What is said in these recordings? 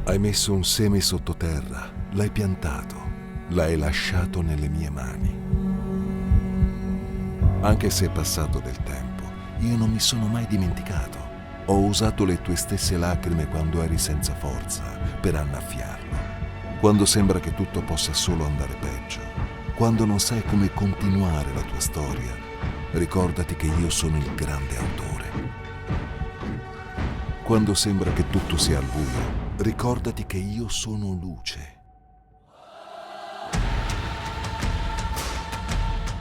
Hai messo un seme sottoterra, l'hai piantato, l'hai lasciato nelle mie mani. Anche se è passato del tempo, io non mi sono mai dimenticato. Ho usato le tue stesse lacrime quando eri senza forza per annaffiarlo. Quando sembra che tutto possa solo andare peggio, quando non sai come continuare la tua storia, ricordati che io sono il grande autore. Quando sembra che tutto sia al buio, ricordati che io sono luce.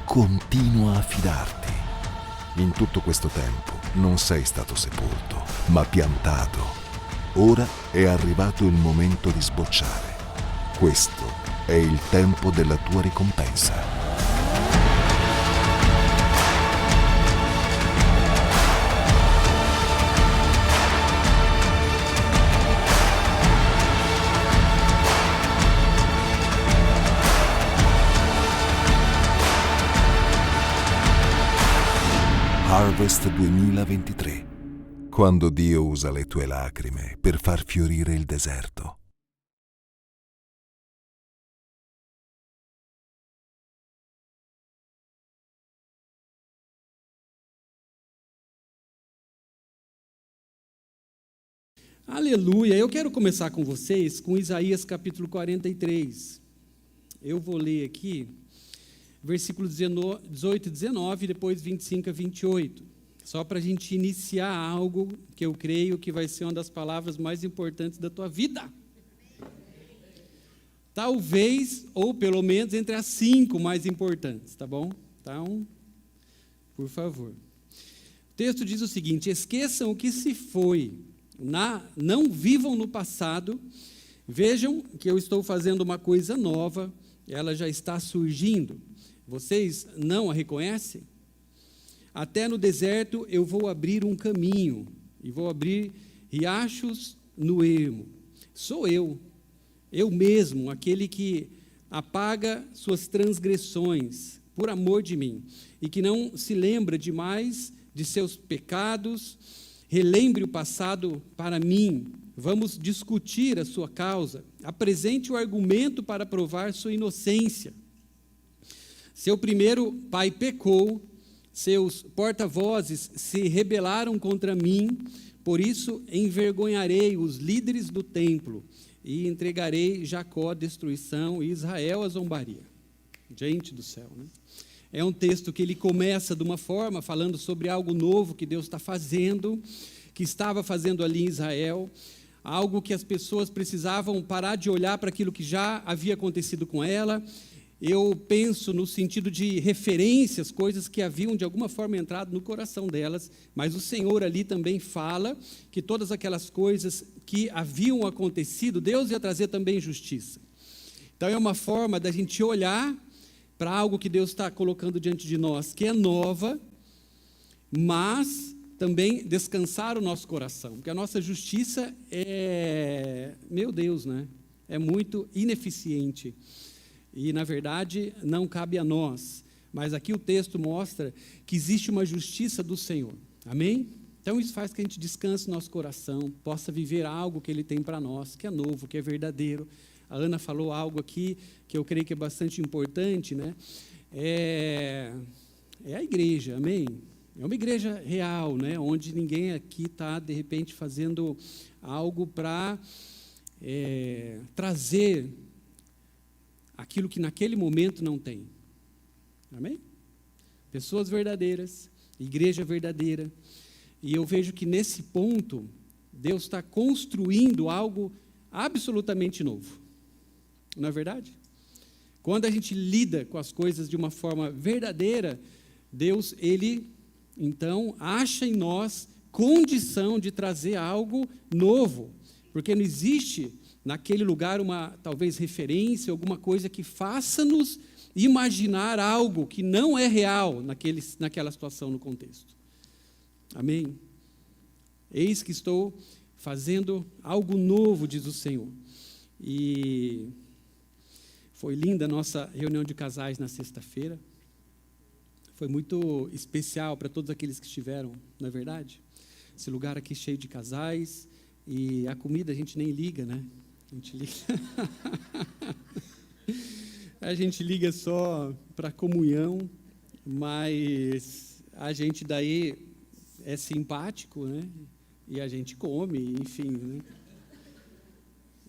Continua a fidarti. In tutto questo tempo non sei stato sepolto, ma piantato. Ora è arrivato il momento di sbocciare. Questo è il tempo della tua ricompensa. Harvest 2023. Quando Dio usa le tue lacrime per far fiorire il deserto. Aleluia! Eu quero começar com vocês com Isaías capítulo 43. Eu vou ler aqui versículos 18 e 19, depois 25 a 28. Só para a gente iniciar algo que eu creio que vai ser uma das palavras mais importantes da tua vida. Talvez, ou pelo menos entre as 5 mais importantes, tá bom? Então, por favor. O texto diz o seguinte: esqueçam o que se foi, não vivam no passado, vejam que eu estou fazendo uma coisa nova, ela já está surgindo. Vocês não a reconhecem? Até no deserto eu vou abrir um caminho, e vou abrir riachos no ermo. Sou eu mesmo, aquele que apaga suas transgressões por amor de mim, e que não se lembra demais de seus pecados. Relembre o passado para mim, vamos discutir a sua causa, apresente o argumento para provar sua inocência. Seu primeiro pai pecou, seus porta-vozes se rebelaram contra mim, por isso envergonharei os líderes do templo e entregarei Jacó à destruição e Israel à zombaria. Gente do céu, né? É um texto que ele começa de uma forma falando sobre algo novo que Deus está fazendo, que estava fazendo ali em Israel, algo que as pessoas precisavam parar de olhar para aquilo que já havia acontecido com ela. Eu penso no sentido de referências, coisas que haviam de alguma forma entrado no coração delas, mas o Senhor ali também fala que todas aquelas coisas que haviam acontecido, Deus ia trazer também justiça. Então é uma forma da gente olhar para algo que Deus está colocando diante de nós, que é nova, mas também descansar o nosso coração, porque a nossa justiça é, meu Deus, né? É muito ineficiente. E, na verdade, não cabe a nós. Mas aqui o texto mostra que existe uma justiça do Senhor. Amém? Então, isso faz que a gente descanse o nosso coração, possa viver algo que Ele tem para nós, que é novo, que é verdadeiro. A Ana falou algo aqui que eu creio que é bastante importante, né? É a igreja, amém? É uma igreja real, né? Onde ninguém aqui está, de repente, fazendo algo para trazer aquilo que naquele momento não tem. Amém? Pessoas verdadeiras, igreja verdadeira. E eu vejo que nesse ponto, Deus está construindo algo absolutamente novo. Não é verdade? Quando a gente lida com as coisas de uma forma verdadeira, Deus, Ele, então, acha em nós condição de trazer algo novo. Porque não existe naquele lugar uma, talvez, referência, alguma coisa que faça-nos imaginar algo que não é real naquela situação, no contexto. Amém? Eis que estou fazendo algo novo, diz o Senhor. E foi linda a nossa reunião de casais na sexta-feira. Foi muito especial para todos aqueles que estiveram, não é verdade? Esse lugar aqui cheio de casais, e a comida a gente nem liga, né? gente liga. A gente liga só para comunhão, mas a gente daí é simpático, né? E a gente come, enfim, né?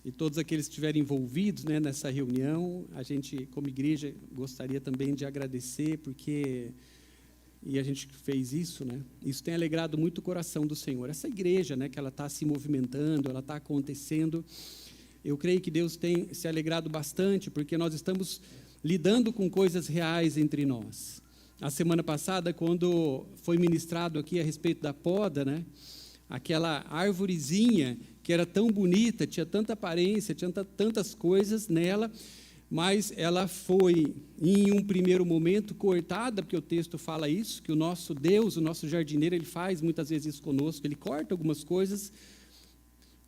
E todos aqueles que estiverem envolvidos, né, nessa reunião, a gente, como igreja, gostaria também de agradecer, porque, e a gente fez isso, né? Isso tem alegrado muito o coração do Senhor. Essa igreja, né, que ela está se movimentando, ela está acontecendo. Eu creio que Deus tem se alegrado bastante, porque nós estamos lidando com coisas reais entre nós. A semana passada, quando foi ministrado aqui a respeito da poda, né? Aquela árvorezinha que era tão bonita, tinha tanta aparência, tinha tantas coisas nela, mas ela foi, em um primeiro momento, cortada, porque o texto fala isso, que o nosso Deus, o nosso jardineiro, ele faz muitas vezes isso conosco, ele corta algumas coisas,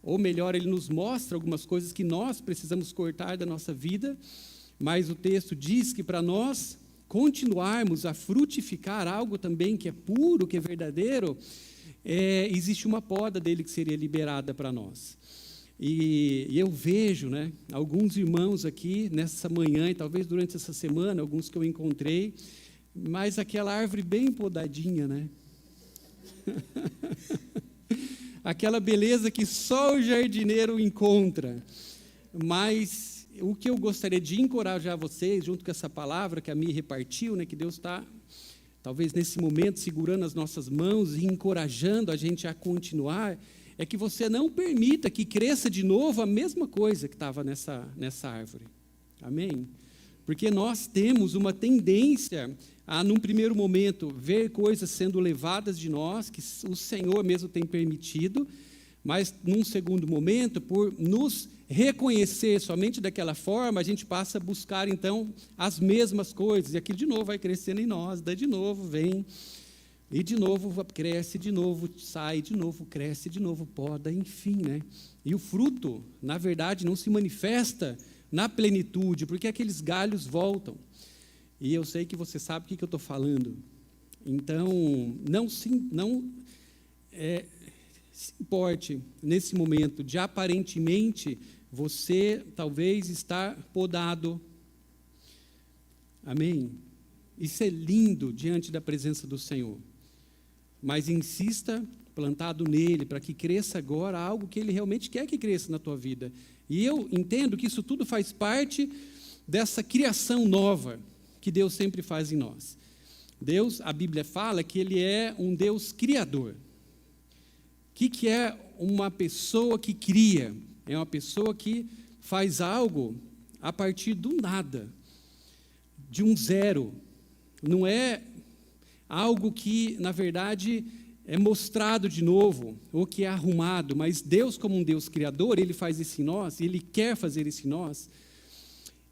ou melhor, ele nos mostra algumas coisas que nós precisamos cortar da nossa vida, mas o texto diz que para nós continuarmos a frutificar algo também que é puro, que é verdadeiro, existe uma poda dele que seria liberada para nós. E eu vejo, né, alguns irmãos aqui nessa manhã, e talvez durante essa semana, alguns que eu encontrei, mas aquela árvore bem podadinha, né? Aquela beleza que só o jardineiro encontra. Mas o que eu gostaria de encorajar vocês, junto com essa palavra que a Mi repartiu, né, que Deus está, talvez nesse momento, segurando as nossas mãos e encorajando a gente a continuar, é que você não permita que cresça de novo a mesma coisa que estava nessa árvore. Amém? Porque nós temos uma tendência a, num primeiro momento, ver coisas sendo levadas de nós, que o Senhor mesmo tem permitido, mas, num segundo momento, por nos reconhecer somente daquela forma, a gente passa a buscar, então, as mesmas coisas, e aquilo de novo vai crescendo em nós, daí de novo vem, e de novo cresce, de novo sai, de novo cresce, de novo poda, enfim, né? E o fruto, na verdade, não se manifesta na plenitude, porque aqueles galhos voltam. E eu sei que você sabe o que eu estou falando. Então, não se importe, nesse momento, de aparentemente você talvez estar podado. Amém? Isso é lindo diante da presença do Senhor. Mas insista plantado nele, para que cresça agora algo que ele realmente quer que cresça na tua vida. E eu entendo que isso tudo faz parte dessa criação nova que Deus sempre faz em nós. Deus, a Bíblia fala que ele é um Deus criador. O que é uma pessoa que cria? É uma pessoa que faz algo a partir do nada, de um zero. Não é algo que, na verdade, é mostrado de novo, ou que é arrumado, mas Deus, como um Deus criador, ele faz isso em nós, ele quer fazer isso em nós.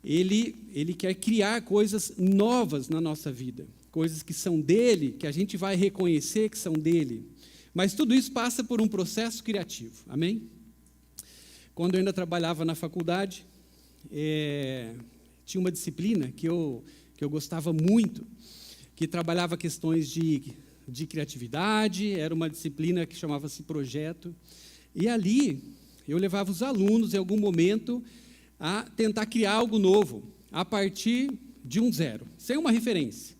Ele quer criar coisas novas na nossa vida, coisas que são dele, que a gente vai reconhecer que são dele. Mas tudo isso passa por um processo criativo, amém? Quando eu ainda trabalhava na faculdade, tinha uma disciplina que eu gostava muito, que trabalhava questões de criatividade, era uma disciplina que chamava-se projeto, e ali eu levava os alunos, em algum momento, a tentar criar algo novo, a partir de um zero, sem uma referência.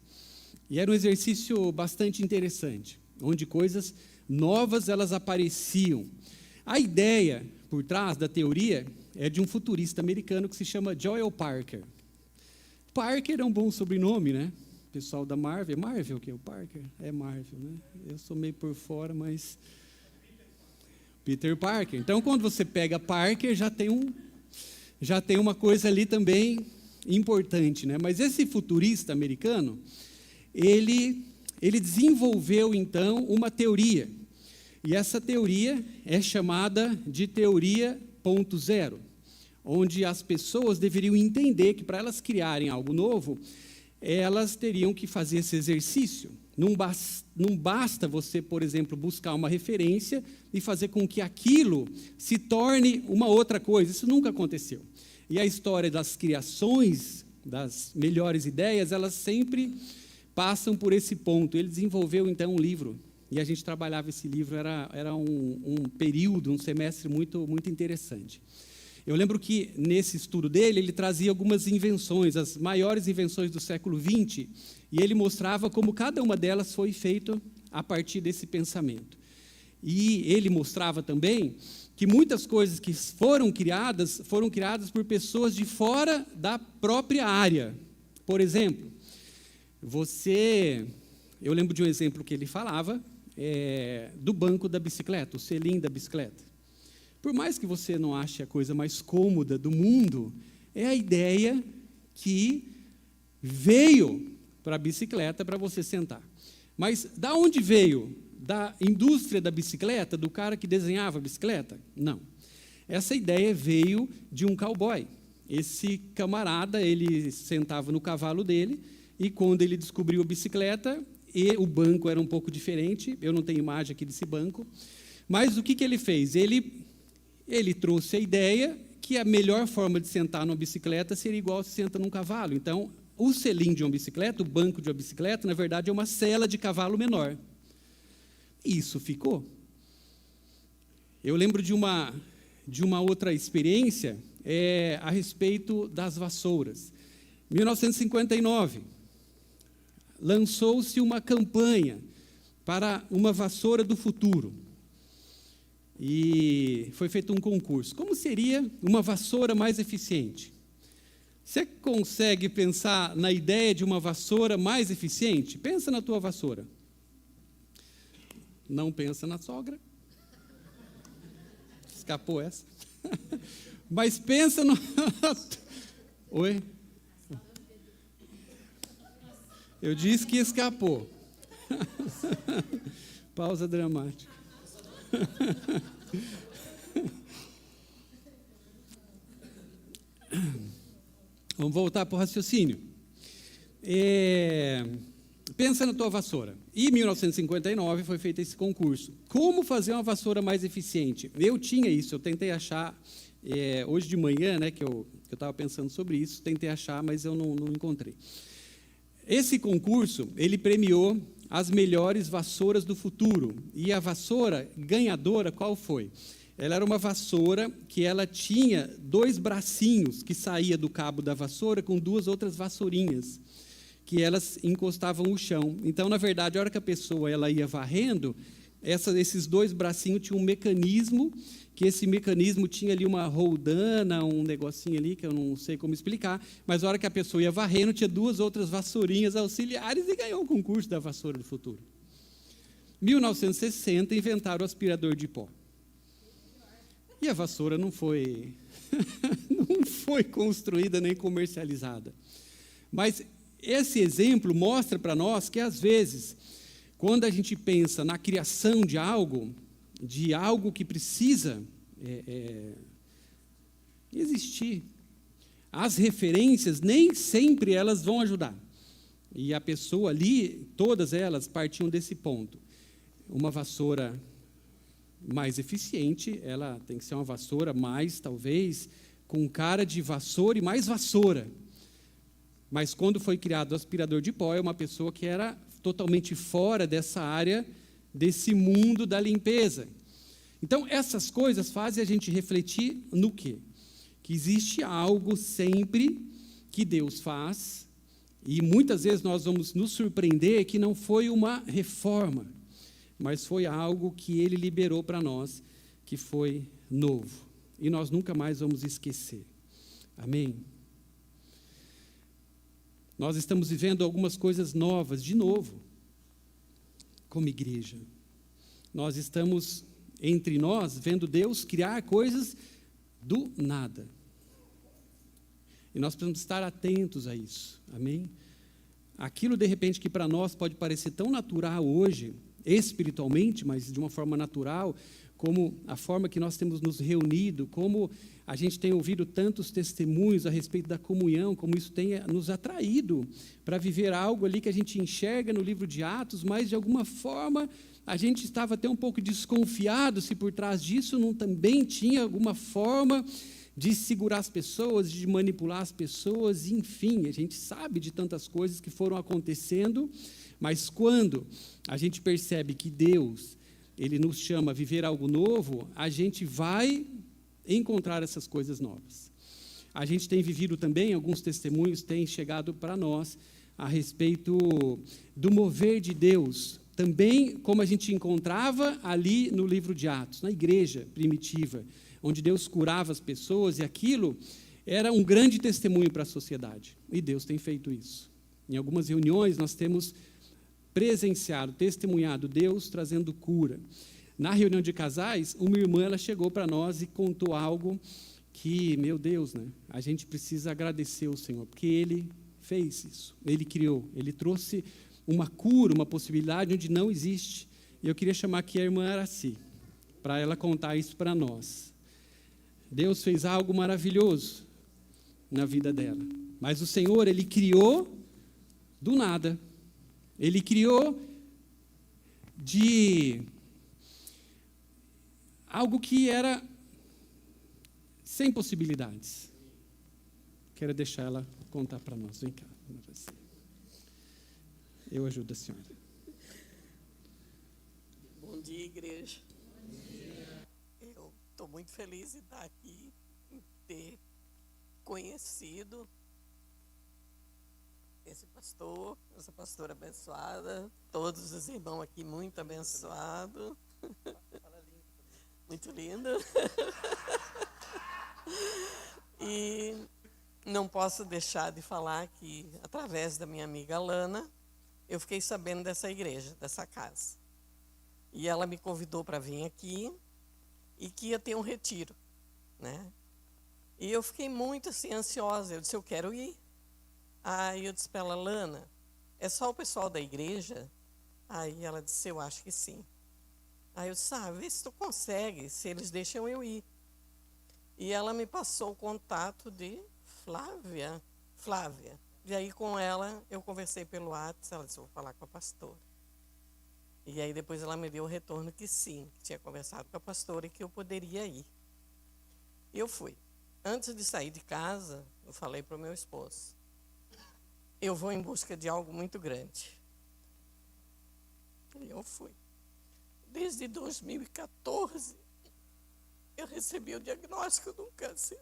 E era um exercício bastante interessante, onde coisas novas elas apareciam. A ideia por trás da teoria é de um futurista americano que se chama Joel Parker. Parker é um bom sobrenome, né? Pessoal da Marvel. Marvel, o que é o Parker? É Marvel, né? Eu sou meio por fora, mas... Peter Parker. Então, quando você pega Parker, já tem uma coisa ali também importante, né? Mas esse futurista americano, ele desenvolveu, então, uma teoria. E essa teoria é chamada de teoria ponto zero, onde as pessoas deveriam entender que, para elas criarem algo novo, elas teriam que fazer esse exercício. Não basta você, por exemplo, buscar uma referência e fazer com que aquilo se torne uma outra coisa. Isso nunca aconteceu. E a história das criações, das melhores ideias, elas sempre passam por esse ponto. Ele desenvolveu, então, um livro, e a gente trabalhava esse livro, era um período, um semestre muito, muito interessante. Eu lembro que, nesse estudo dele, ele trazia algumas invenções, as maiores invenções do século XX, e ele mostrava como cada uma delas foi feita a partir desse pensamento. E ele mostrava também que muitas coisas que foram criadas por pessoas de fora da própria área. Por exemplo, eu lembro de um exemplo que ele falava, do banco da bicicleta, o selim da bicicleta. Por mais que você não ache a coisa mais cômoda do mundo, é a ideia que veio para a bicicleta para você sentar. Mas da onde veio? Da indústria da bicicleta, do cara que desenhava a bicicleta? Não. Essa ideia veio de um cowboy. Esse camarada, ele sentava no cavalo dele, e quando ele descobriu a bicicleta, e o banco era um pouco diferente, eu não tenho imagem aqui desse banco, mas o que ele fez? Ele trouxe a ideia que a melhor forma de sentar numa bicicleta seria igual se senta num cavalo. Então, o selim de uma bicicleta, o banco de uma bicicleta, na verdade, é uma sela de cavalo menor. Isso ficou. Eu lembro de uma outra experiência a respeito das vassouras. Em 1959, lançou-se uma campanha para uma vassoura do futuro. E foi feito um concurso. Como seria uma vassoura mais eficiente? Você consegue pensar na ideia de uma vassoura mais eficiente? Pensa na tua vassoura. Não pensa na sogra. Escapou essa. Mas pensa no... Oi? Eu disse que escapou. Pausa dramática. Vamos voltar para o raciocínio. Pensa na tua vassoura. Em 1959 foi feito esse concurso. Como fazer uma vassoura mais eficiente? Eu tinha isso, eu tentei achar, hoje de manhã, né, que eu estava pensando sobre isso, tentei achar, mas eu não encontrei. Esse concurso, ele premiou as melhores vassouras do futuro. E a vassoura ganhadora, qual foi? Ela era uma vassoura que ela tinha 2 bracinhos que saía do cabo da vassoura com 2 outras vassourinhas, que elas encostavam o chão. Então, na verdade, a hora que a pessoa ela ia varrendo, esses 2 bracinhos tinham um mecanismo, que esse mecanismo tinha ali uma roldana, um negocinho ali, que eu não sei como explicar, mas a hora que a pessoa ia varrendo, tinha 2 outras vassourinhas auxiliares e ganhou o concurso da vassoura do futuro. Em 1960, inventaram o aspirador de pó. E a vassoura não foi construída nem comercializada. Mas esse exemplo mostra para nós que, às vezes, quando a gente pensa na criação de algo que precisa existir, as referências nem sempre elas vão ajudar. E a pessoa ali, todas elas partiam desse ponto. Uma vassoura mais eficiente, ela tem que ser uma vassoura mais, talvez, com cara de vassoura e mais vassoura. Mas quando foi criado o aspirador de pó, é uma pessoa que era totalmente fora dessa área, desse mundo da limpeza. Então, essas coisas fazem a gente refletir no quê? Que existe algo sempre que Deus faz, e muitas vezes nós vamos nos surpreender que não foi uma reforma, mas foi algo que Ele liberou para nós, que foi novo. E nós nunca mais vamos esquecer. Amém? Nós estamos vivendo algumas coisas novas, de novo, como igreja. Nós estamos, entre nós, vendo Deus criar coisas do nada. E nós precisamos estar atentos a isso. Amém? Aquilo, de repente, que para nós pode parecer tão natural hoje, espiritualmente, mas de uma forma natural, como a forma que nós temos nos reunido, como a gente tem ouvido tantos testemunhos a respeito da comunhão, como isso tem nos atraído para viver algo ali que a gente enxerga no livro de Atos, mas de alguma forma a gente estava até um pouco desconfiado se por trás disso não também tinha alguma forma de segurar as pessoas, de manipular as pessoas, enfim, a gente sabe de tantas coisas que foram acontecendo, mas quando a gente percebe que Deus, Ele nos chama a viver algo novo, a gente vai encontrar essas coisas novas. A gente tem vivido também, alguns testemunhos têm chegado para nós a respeito do mover de Deus, também como a gente encontrava ali no livro de Atos, na igreja primitiva, onde Deus curava as pessoas, e aquilo era um grande testemunho para a sociedade. E Deus tem feito isso. Em algumas reuniões nós temos presenciado, testemunhado Deus trazendo cura. Na reunião de casais, uma irmã ela chegou para nós e contou algo que, meu Deus, né, a gente precisa agradecer ao Senhor, porque Ele fez isso, Ele criou, Ele trouxe uma cura, uma possibilidade onde não existe. E eu queria chamar aqui a irmã Araci, para ela contar isso para nós. Deus fez algo maravilhoso na vida dela, mas o Senhor, Ele criou do nada, Ele criou de algo que era sem possibilidades. Quero deixar ela contar para nós. Vem cá. Eu ajudo a senhora. Bom dia, igreja. Bom dia. Eu estou muito feliz de estar aqui, em ter conhecido esse pastor, essa pastora abençoada, todos os irmãos aqui muito abençoados. Muito lindo. E não posso deixar de falar que, através da minha amiga Lana, eu fiquei sabendo dessa igreja, dessa casa. E ela me convidou para vir aqui e que ia ter um retiro, né? E eu fiquei muito assim, ansiosa. Eu disse, eu quero ir. Aí eu disse para ela, Lana, é só o pessoal da igreja? Aí ela disse, eu acho que sim. Aí eu disse, vê se tu consegue, se eles deixam eu ir. E ela me passou o contato de Flávia. E aí com ela eu conversei pelo WhatsApp, ela disse, vou falar com a pastora. E aí depois ela me deu o retorno que sim, que tinha conversado com a pastora e que eu poderia ir. E eu fui. Antes de sair de casa, eu falei para o meu esposo, eu vou em busca de algo muito grande. E eu fui. Desde 2014, eu recebi o diagnóstico de um câncer.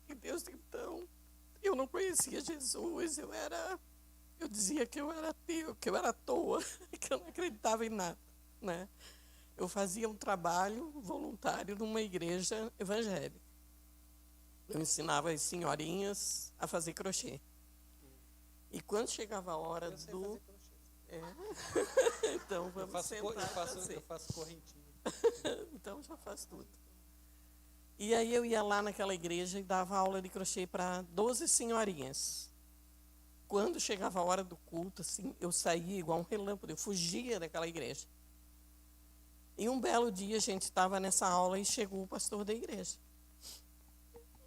E desde então, eu não conhecia Jesus, eu dizia que eu era ateu, que eu era à toa, que eu não acreditava em nada, né? Eu fazia um trabalho voluntário numa igreja evangélica. Eu ensinava as senhorinhas a fazer crochê. E quando chegava a hora do... Então, vamos sentar. Eu faço correntinha. Então, já faço tudo. E aí eu ia lá naquela igreja e dava aula de crochê para 12 senhorinhas. Quando chegava a hora do culto, assim, eu saía igual um relâmpago, eu fugia daquela igreja. E um belo dia a gente estava nessa aula e chegou o pastor da igreja.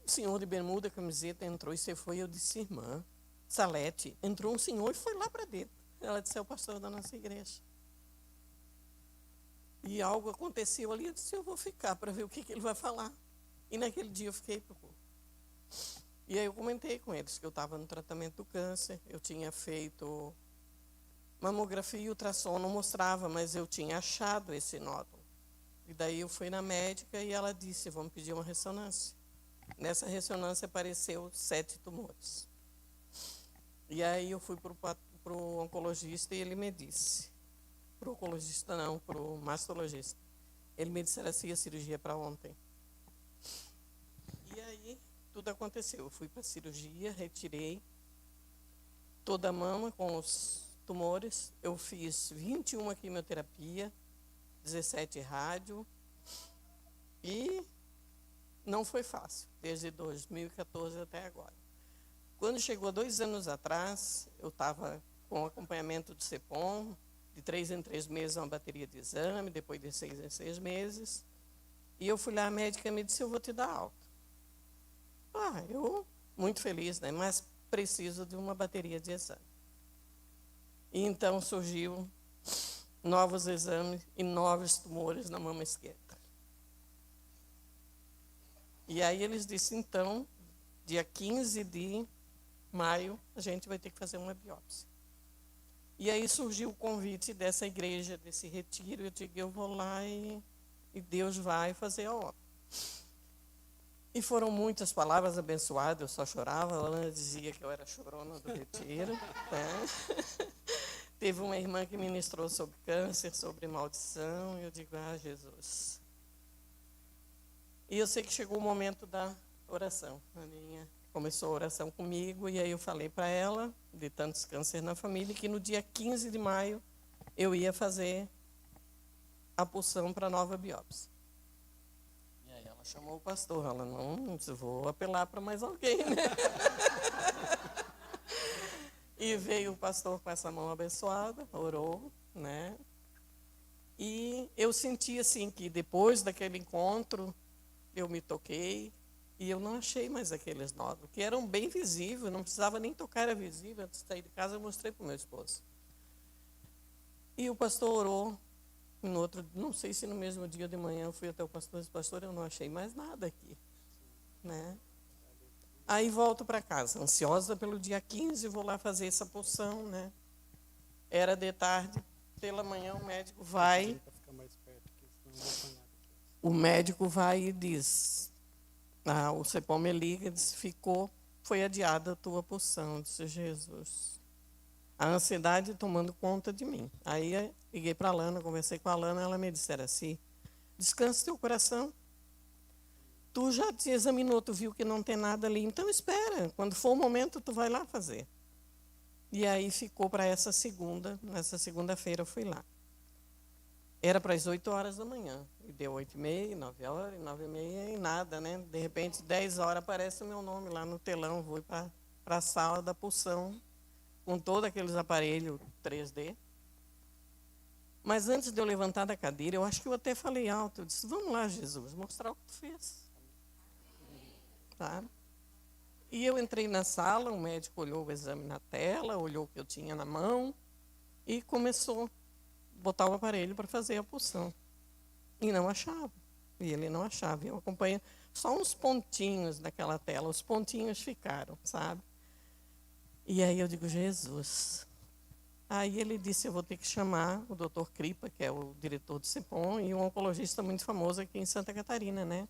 O senhor de bermuda, camiseta, entrou e você foi. Eu disse, irmã Salete, entrou um senhor e foi lá para dentro. Ela disse, é o pastor da nossa igreja. E algo aconteceu ali, eu disse, eu vou ficar para ver o que ele vai falar. E naquele dia eu fiquei para o culto. E aí eu comentei com eles que eu estava no tratamento do câncer, eu tinha feito mamografia e ultrassom, não mostrava, mas eu tinha achado esse nódulo. E daí eu fui na médica e ela disse, vamos pedir uma ressonância. Nessa ressonância apareceu 7 tumores. E aí eu fui para o oncologista e ele me disse, para o oncologista não, para o mastologista, ele me disse, era assim, a cirurgia para ontem. E aí tudo aconteceu, eu fui para a cirurgia, retirei toda a mama com os tumores, eu fiz 21 quimioterapia, 17 rádio, e não foi fácil, desde 2014 até agora. Quando chegou 2 anos atrás, eu estava com acompanhamento do CEPOM, de 3 em 3 meses uma bateria de exame, depois de 6 em 6 meses, e eu fui lá, a médica me disse, eu vou te dar alta. Eu, muito feliz, né? Mas preciso de uma bateria de exame. E então surgiu novos exames e novos tumores na mama esquerda. E aí eles disseram, então, dia 15 de maio, a gente vai ter que fazer uma biópsia. E aí surgiu o convite dessa igreja, desse retiro. Eu digo, eu vou lá e Deus vai fazer a obra. E foram muitas palavras abençoadas, eu só chorava. A Ana dizia que eu era chorona do retiro. Né? Teve uma irmã que ministrou sobre câncer, sobre maldição. E eu digo, Jesus. E eu sei que chegou o momento da oração. A Aninha começou a oração comigo, e aí eu falei para ela, de tantos cânceres na família, que no dia 15 de maio eu ia fazer a pulsão para nova biópsia. E aí ela chamou o pastor, ela, não vou apelar para mais alguém, né? E veio o pastor com essa mão abençoada, orou, né? E eu senti assim que depois daquele encontro, eu me toquei, e eu não achei mais aqueles nódulos, que eram bem visíveis, não precisava nem tocar, era visível. Antes de sair de casa, eu mostrei para o meu esposo. E o pastor orou. No outro, não sei se no mesmo dia de manhã eu fui até o pastor e disse, pastor, eu não achei mais nada aqui. Né? Aí volto para casa, ansiosa pelo dia 15, vou lá fazer essa pulsão. Né? Era de tarde, pela manhã o médico vai. O médico vai e diz... o CEPOM me liga e disse, foi adiada a tua pulsão. Eu disse, Jesus, a ansiedade tomando conta de mim. Aí liguei para a Lana, conversei com a Lana, ela me disse assim, descansa teu coração. Tu já te examinou, tu viu que não tem nada ali, então espera, quando for o momento tu vai lá fazer. E aí ficou para essa segunda-feira eu fui lá. Era para as 8 horas da manhã. E deu 8h30, 9 horas, 9h30 e nada, né? De repente, 10 horas, aparece o meu nome lá no telão. Vou para a sala da pulsão, com todos aqueles aparelhos 3D. Mas antes de eu levantar da cadeira, eu acho que eu até falei alto. Eu disse, vamos lá, Jesus, mostrar o que tu fez. Tá? E eu entrei na sala, o médico olhou o exame na tela, olhou o que eu tinha na mão e começou botar o aparelho para fazer a pulsão. E não achava. E ele não achava. Eu acompanhei só uns pontinhos naquela tela. Os pontinhos ficaram, sabe? E aí eu digo, Jesus. Aí ele disse, eu vou ter que chamar o Dr. Kripa, que é o diretor do CEPOM, e um oncologista muito famoso aqui em Santa Catarina, né?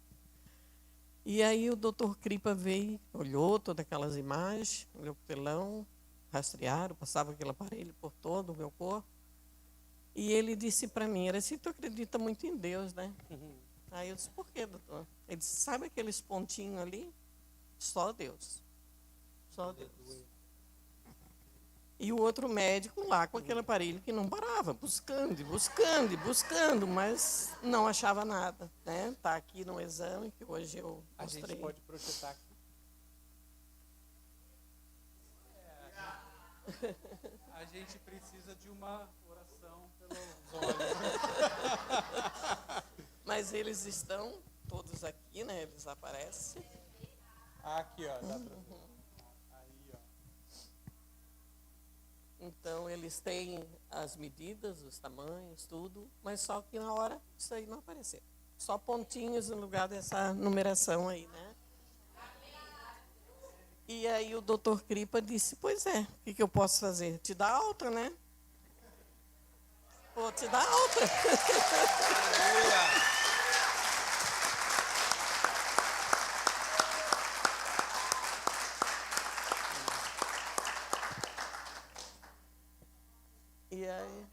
E aí o Dr. Kripa veio, olhou todas aquelas imagens, olhou o telão, rastrearam, passava aquele aparelho por todo o meu corpo. E ele disse para mim, era assim, tu acredita muito em Deus, né? Aí eu disse, por quê, doutor? Ele disse, sabe aqueles pontinhos ali? Só Deus. Só Deus. E o outro médico lá com aquele aparelho que não parava, buscando, mas não achava nada. Né? Está aqui no exame que hoje eu mostrei. A gente pode projetar aqui. A gente precisa de uma oração pelos olhos. Mas eles estão todos aqui, né? Eles aparecem. Aqui, ó. Dá pra ver. Aí, ó. Então, eles têm as medidas, os tamanhos, tudo, mas só que na hora isso aí não apareceu. Só pontinhos no lugar dessa numeração aí, né? E aí o Dr. Kripa disse, pois é, o que eu posso fazer? Te dar alta, né? Vou te dar alta. E aí,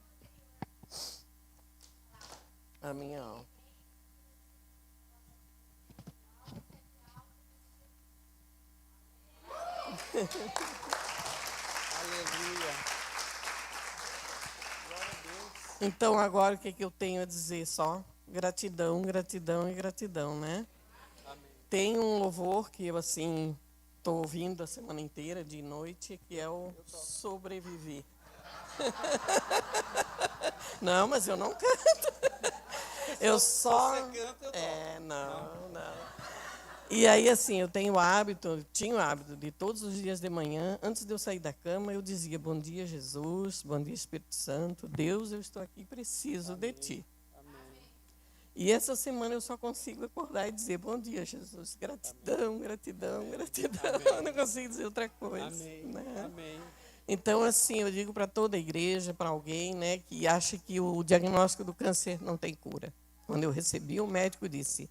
a minha alma. Aleluia. Então, agora o que eu tenho a dizer só? Gratidão, gratidão e gratidão, né? Amém. Tem um louvor que eu, assim, estou ouvindo a semana inteira, de noite, que é o Sobreviver. Não, mas eu não canto. Eu só... Você canta, eu toco. Não. E aí, assim, eu tinha o hábito de todos os dias de manhã, antes de eu sair da cama, eu dizia, bom dia, Jesus, bom dia, Espírito Santo, Deus, eu estou aqui, preciso de Ti. Amém. E essa semana eu só consigo acordar e dizer, bom dia, Jesus, gratidão, gratidão, gratidão. Amém. Eu não consigo dizer outra coisa. Amém. Né? Amém. Então, assim, eu digo para toda a igreja, para alguém, né, que acha que o diagnóstico do câncer não tem cura. Quando eu recebi, o médico disse,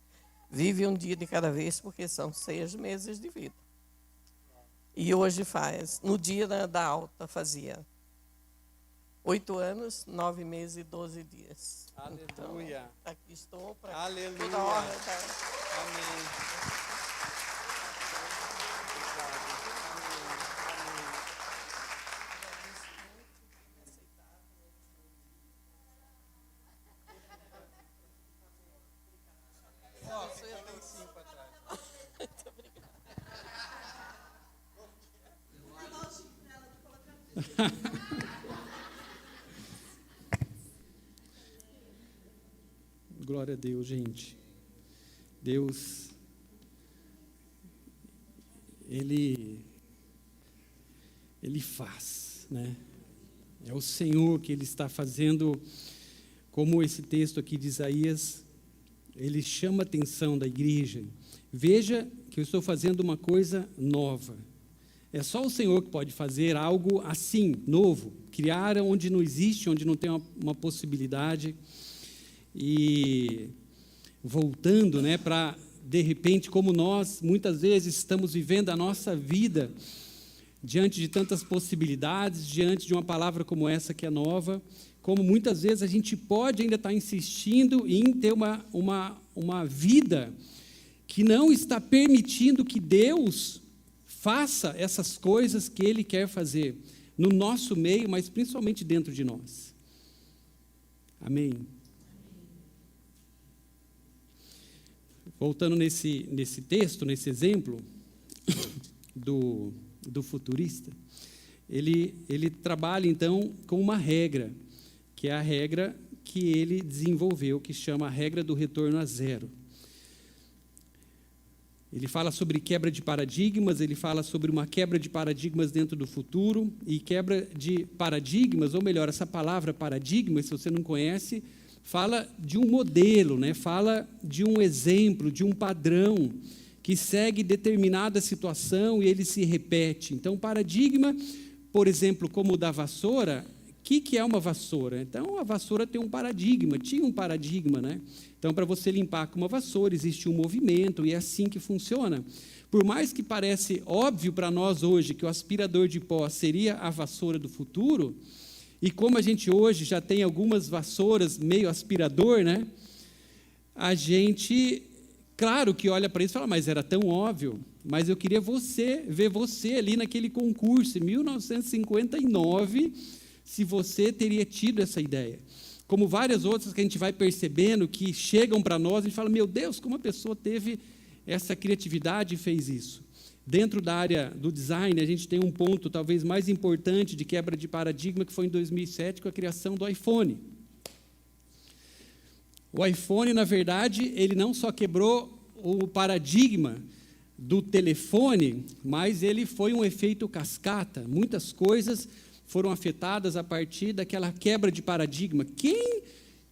vive um dia de cada vez, porque são 6 meses de vida. E hoje faz, no dia da alta, fazia 8 anos, 9 meses e 12 dias. Aleluia. Então, aqui estou para Aleluia. toda a honra. Tá? Amém. Glória a Deus, gente. Deus, Ele faz, né? É o Senhor que Ele está fazendo, como esse texto aqui de Isaías, Ele chama a atenção da igreja. Veja que eu estou fazendo uma coisa nova. É só o Senhor que pode fazer algo assim, novo, criar onde não existe, onde não tem uma possibilidade. E voltando, né, para, de repente, como nós, muitas vezes, estamos vivendo a nossa vida diante de tantas possibilidades, diante de uma palavra como essa que é nova, como muitas vezes a gente pode ainda estar insistindo em ter uma vida que não está permitindo que Deus faça essas coisas que Ele quer fazer no nosso meio, mas principalmente dentro de nós. Amém? Voltando nesse texto, nesse exemplo do futurista, ele trabalha, então, com uma regra, que é a regra que ele desenvolveu, que chama a regra do retorno a zero. Ele fala sobre quebra de paradigmas, ele fala sobre uma quebra de paradigmas dentro do futuro, e quebra de paradigmas, ou melhor, essa palavra paradigma, se você não conhece, fala de um modelo, né? Fala de um exemplo, de um padrão, que segue determinada situação e ele se repete. Então, paradigma, por exemplo, como o da vassoura, o que é uma vassoura? Então, a vassoura tem um paradigma, tinha um paradigma, né? Então, para você limpar com uma vassoura, existe um movimento e é assim que funciona. Por mais que parece óbvio para nós hoje que o aspirador de pó seria a vassoura do futuro, e como a gente hoje já tem algumas vassouras meio aspirador, né? A gente, claro que olha para isso e fala, mas era tão óbvio. Mas eu queria ver você ali naquele concurso, em 1959, se você teria tido essa ideia. Como várias outras que a gente vai percebendo, que chegam para nós e falam, meu Deus, como a pessoa teve essa criatividade e fez isso. Dentro da área do design, a gente tem um ponto talvez mais importante de quebra de paradigma, que foi em 2007, com a criação do iPhone. O iPhone, na verdade, ele não só quebrou o paradigma do telefone, mas ele foi um efeito cascata. Muitas coisas foram afetadas a partir daquela quebra de paradigma. Quem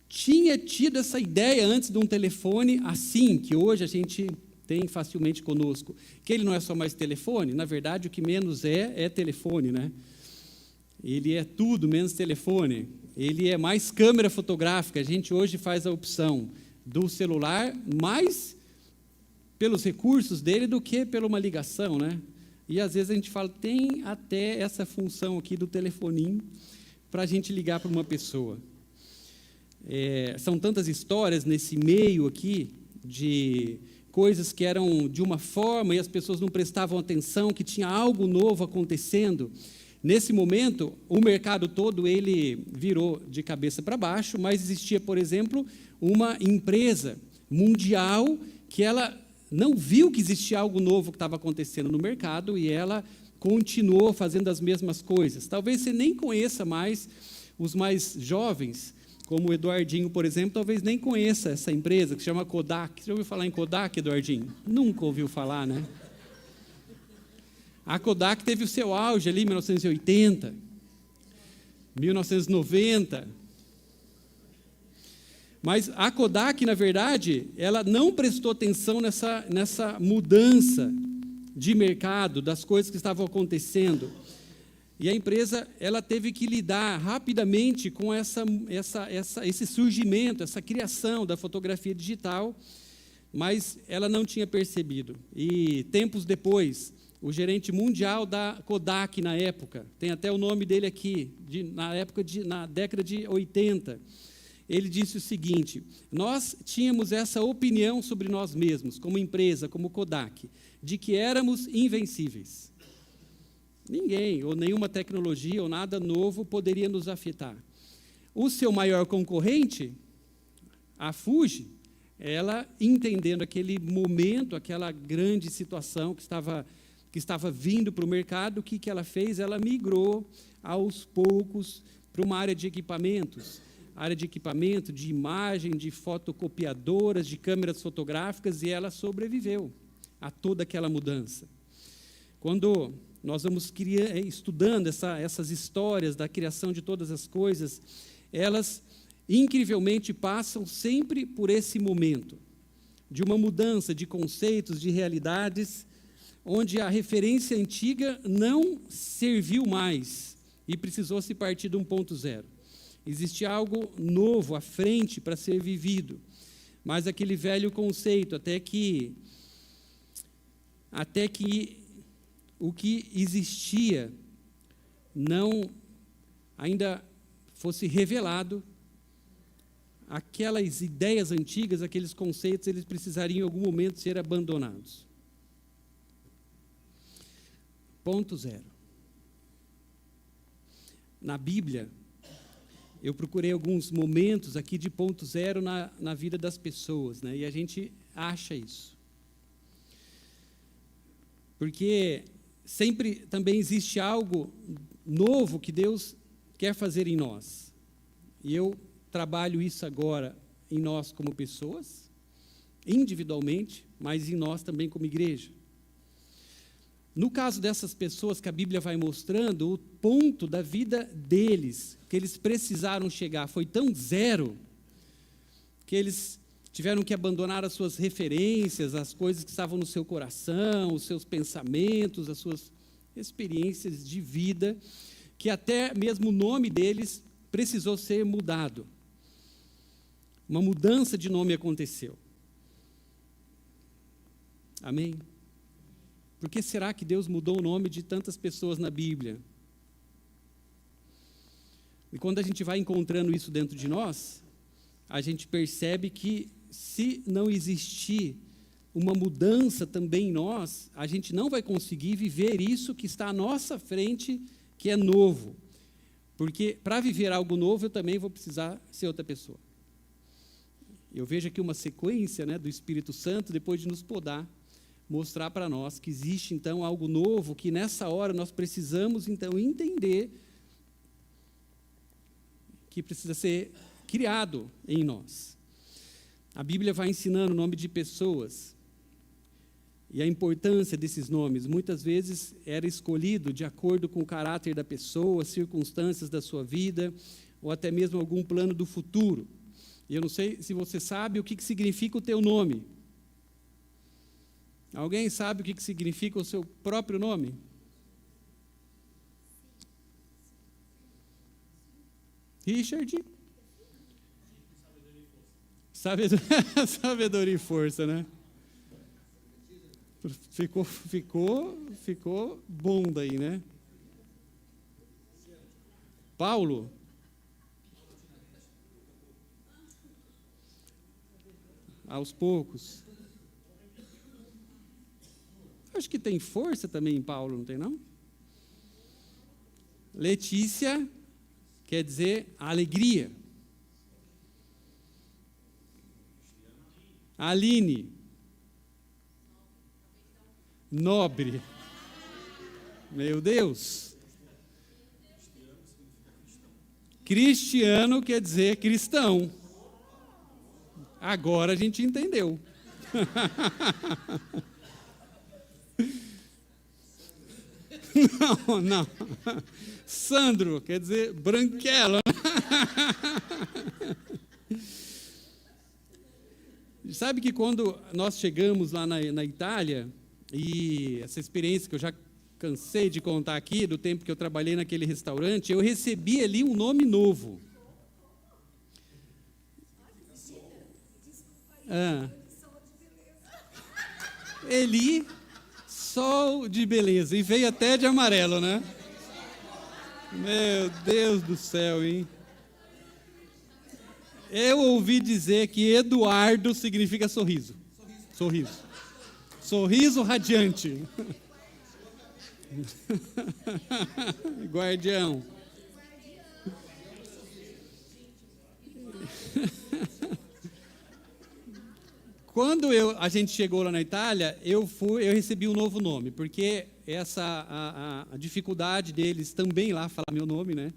tinha tido essa ideia antes de um telefone assim, que hoje a gente tem facilmente conosco? Que ele não é só mais telefone, na verdade o que menos é telefone, né? Ele é tudo menos telefone. Ele é mais câmera fotográfica. A gente hoje faz a opção do celular mais pelos recursos dele do que por uma ligação, né? E às vezes a gente fala, tem até essa função aqui do telefoninho para a gente ligar para uma pessoa. São tantas histórias nesse meio aqui de coisas que eram de uma forma e as pessoas não prestavam atenção, que tinha algo novo acontecendo. Nesse momento, o mercado todo ele virou de cabeça para baixo, mas existia, por exemplo, uma empresa mundial que ela não viu que existia algo novo que estava acontecendo no mercado e ela continuou fazendo as mesmas coisas. Talvez você nem conheça mais os mais jovens, como o Eduardinho, por exemplo, talvez nem conheça essa empresa que se chama Kodak. Você já ouviu falar em Kodak, Eduardinho? Nunca ouviu falar, né? A Kodak teve o seu auge ali em 1980, 1990. Mas a Kodak, na verdade, ela não prestou atenção nessa mudança de mercado, das coisas que estavam acontecendo. E a empresa ela teve que lidar rapidamente com esse surgimento, essa criação da fotografia digital, mas ela não tinha percebido. E tempos depois, o gerente mundial da Kodak na época, tem até o nome dele aqui, na década de 80, ele disse o seguinte: nós tínhamos essa opinião sobre nós mesmos, como empresa, como Kodak, de que éramos invencíveis. Ninguém, ou nenhuma tecnologia, ou nada novo poderia nos afetar. O seu maior concorrente, a Fuji, ela, entendendo aquele momento, aquela grande situação que estava vindo para o mercado, o que ela fez? Ela migrou, aos poucos, para uma área de equipamentos, de imagem, de fotocopiadoras, de câmeras fotográficas, e ela sobreviveu a toda aquela mudança. Quando nós vamos estudando essas histórias da criação de todas as coisas, elas incrivelmente passam sempre por esse momento de uma mudança de conceitos, de realidades, onde a referência antiga não serviu mais e precisou se partir de um ponto zero. Existia algo novo à frente para ser vivido, mas aquele velho conceito, até que o que existia não ainda fosse revelado, aquelas ideias antigas, aqueles conceitos, eles precisariam em algum momento ser abandonados. Ponto zero. Na Bíblia, eu procurei alguns momentos aqui de ponto zero na vida das pessoas, né? E a gente acha isso. Porque sempre também existe algo novo que Deus quer fazer em nós. E eu trabalho isso agora em nós como pessoas, individualmente, mas em nós também como igreja. No caso dessas pessoas que a Bíblia vai mostrando, o ponto da vida deles, que eles precisaram chegar, foi tão zero, que eles tiveram que abandonar as suas referências, as coisas que estavam no seu coração, os seus pensamentos, as suas experiências de vida, que até mesmo o nome deles precisou ser mudado. Uma mudança de nome aconteceu. Amém? Por que será que Deus mudou o nome de tantas pessoas na Bíblia? E quando a gente vai encontrando isso dentro de nós, a gente percebe que se não existir uma mudança também em nós, a gente não vai conseguir viver isso que está à nossa frente, que é novo. Porque para viver algo novo, eu também vou precisar ser outra pessoa. Eu vejo aqui uma sequência, né, do Espírito Santo, depois de nos podar, mostrar para nós que existe, então, algo novo, que nessa hora nós precisamos, então, entender que precisa ser criado em nós. A Bíblia vai ensinando o nome de pessoas e a importância desses nomes. Muitas vezes era escolhido de acordo com o caráter da pessoa, circunstâncias da sua vida, ou até mesmo algum plano do futuro. E eu não sei se você sabe o que significa o teu nome. Alguém sabe o que significa o seu próprio nome? Richard? Sabedoria e força, né? Ficou bom daí, né? Paulo? Aos poucos. Acho que tem força também em Paulo, não tem não? Letícia quer dizer alegria. Aline, nobre. Meu Deus. Cristiano quer dizer cristão. Agora a gente entendeu. Não. Sandro quer dizer branquelo. Sabe que quando nós chegamos lá na Itália, e essa experiência que eu já cansei de contar aqui, do tempo que eu trabalhei naquele restaurante, eu recebi ali um nome novo. Eli, sol de beleza. E veio até de amarelo, né? Meu Deus do céu, hein? Eu ouvi dizer que Eduardo significa sorriso. Sorriso. Sorriso radiante. Guardião. Quando a gente chegou lá na Itália, eu recebi um novo nome, porque a dificuldade deles também lá falar meu nome, né?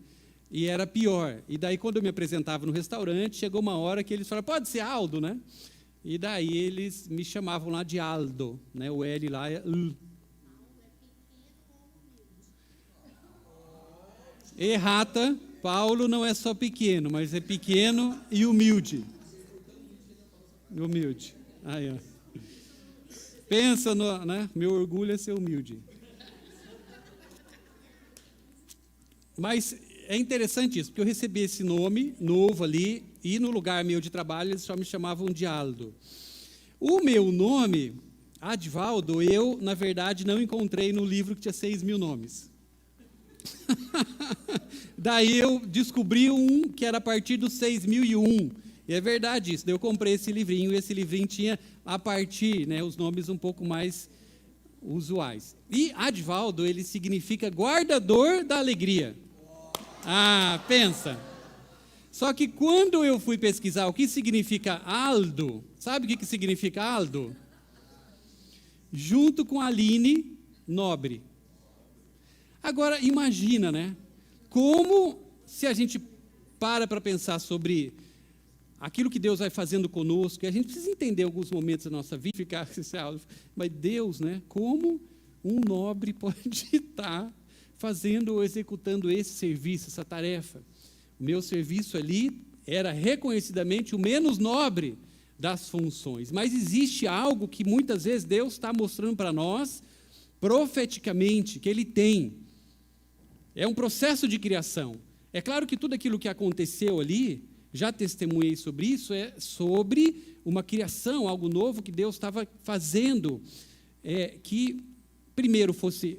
E era pior. E daí, quando eu me apresentava no restaurante, chegou uma hora que eles falaram, pode ser Aldo, né? E daí eles me chamavam lá de Aldo, né? O L lá é L. Errata, Paulo não é só pequeno, mas é pequeno e humilde. Humilde. Aí, ó. Pensa no, né? Meu orgulho é ser humilde. Mas é interessante isso, porque eu recebi esse nome novo ali, e no lugar meu de trabalho eles só me chamavam de Aldo. O meu nome, Advaldo, eu, na verdade, não encontrei no livro que tinha 6.000 nomes. Daí eu descobri um que era a partir do 6.001. E é verdade isso. Daí eu comprei esse livrinho, e esse livrinho tinha a partir, né, os nomes um pouco mais usuais. E Advaldo, ele significa guardador da alegria. Ah, pensa. Só que quando eu fui pesquisar o que significa Aldo, sabe o que significa Aldo? Junto com Aline, nobre. Agora, imagina, né? Como, se a gente para pensar sobre aquilo que Deus vai fazendo conosco, e a gente precisa entender alguns momentos da nossa vida, ficar assim, mas Deus, né? Como um nobre pode estar fazendo ou executando esse serviço, essa tarefa? O meu serviço ali era reconhecidamente o menos nobre das funções, mas existe algo que muitas vezes Deus está mostrando para nós, profeticamente, que Ele tem. É um processo de criação. É claro que tudo aquilo que aconteceu ali, já testemunhei sobre isso, é sobre uma criação, algo novo que Deus estava fazendo, que primeiro fosse